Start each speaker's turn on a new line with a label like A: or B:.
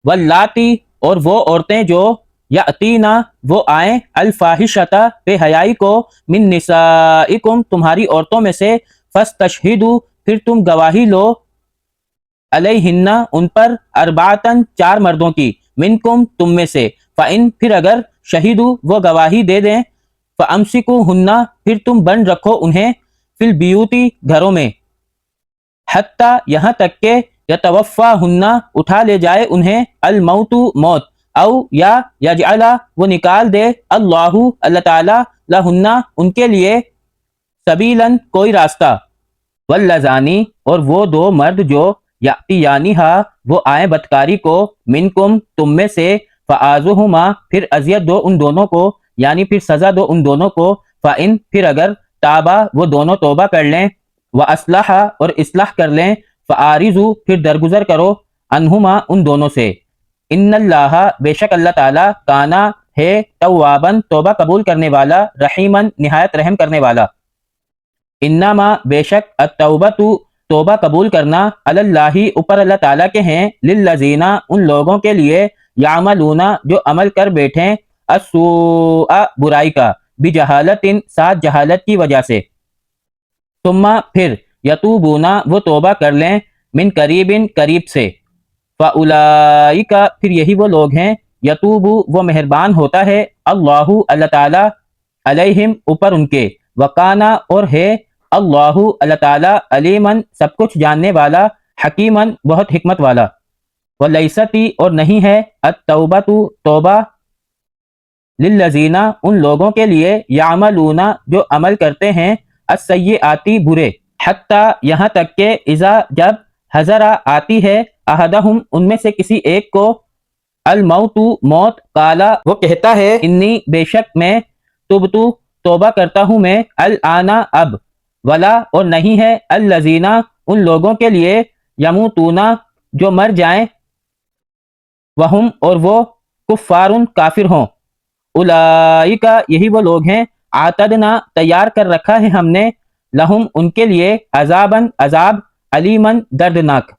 A: واللاتی اور وہ عورتیں جو یاتینا وہ آئیں الفاحشۃ بے حیائی کو من نسائکم تمہاری عورتوں میں سے فاستشہدوا پھر تم گواہی لو علیہن ان پر اربعتن چار مردوں کی منکم تم میں سے فإن پھر اگر شہیدو وہ گواہی دے دیں فامسکوہن پھر تم بند رکھو انہیں فی البیوتی گھروں میں حتی یہاں تک کہ یتوفاہن اٹھا لے جائے انہیں الموت موت او یا یجعل وہ نکال دے اللہ تعالی لہن ان کے لیے سبیلاً کوئی راستہ واللذانی اور وہ دو مرد جو یاتیانہا وہ آئیں بدکاری کو منکم تم میں سے فآذوہما پھر اذیت دو ان دونوں کو یعنی پھر سزا دو ان دونوں کو فإن پھر اگر تابا وہ دونوں توبہ کر لیں وَأَصْلَحَ اور اصلاح کر لیں فَآرِزُوا پھر درگزر کرو عنہما ان دونوں سے ان اللہ بے شک اللہ تعالیٰ کانا ہے تواباً توبہ قبول کرنے والا رحیماً نہایت رحم کرنے والا انما بے شک التوبۃ توبہ قبول کرنا علی اللہ اوپر اللہ تعالیٰ کے ہیں للذین ان لوگوں کے لیے یعملون جو عمل کر بیٹھیں السوء برائی کا بجہالت ساتھ جہالت کی وجہ سے ثم پھر یتوبون وہ توبہ کر لیں من قریب قریب سے فاولئک پھر یہی وہ لوگ ہیں یتوب وہ مہربان ہوتا ہے اللہ تعالیٰ علیہم اوپر ان کے وکانا اور ہے اللہ تعالیٰ علیمن سب کچھ جاننے والا حکیمن بہت حکمت والا ولیستی اور نہیں ہے التوبۃ توبہ للذین ان لوگوں کے لیے یعملون جو عمل کرتے ہیں السیئاتی برے حتی یہاں تک کہ اذا جب حضر آتی ہے احدہم ان میں سے کسی ایک کو الموت موت قالا وہ کہتا ہے انی بے شک میں تبتو توبہ کرتا ہوں میں الآن اب ولا اور نہیں ہے الذین ان لوگوں کے لیے یموتون جو مر جائیں وہم اور وہ کفار کافر ہوں اولئک یہی وہ لوگ ہیں اعتدنا تیار کر رکھا ہے ہم نے لہم ان کے لیے عذاباً عذاب علیماً دردناک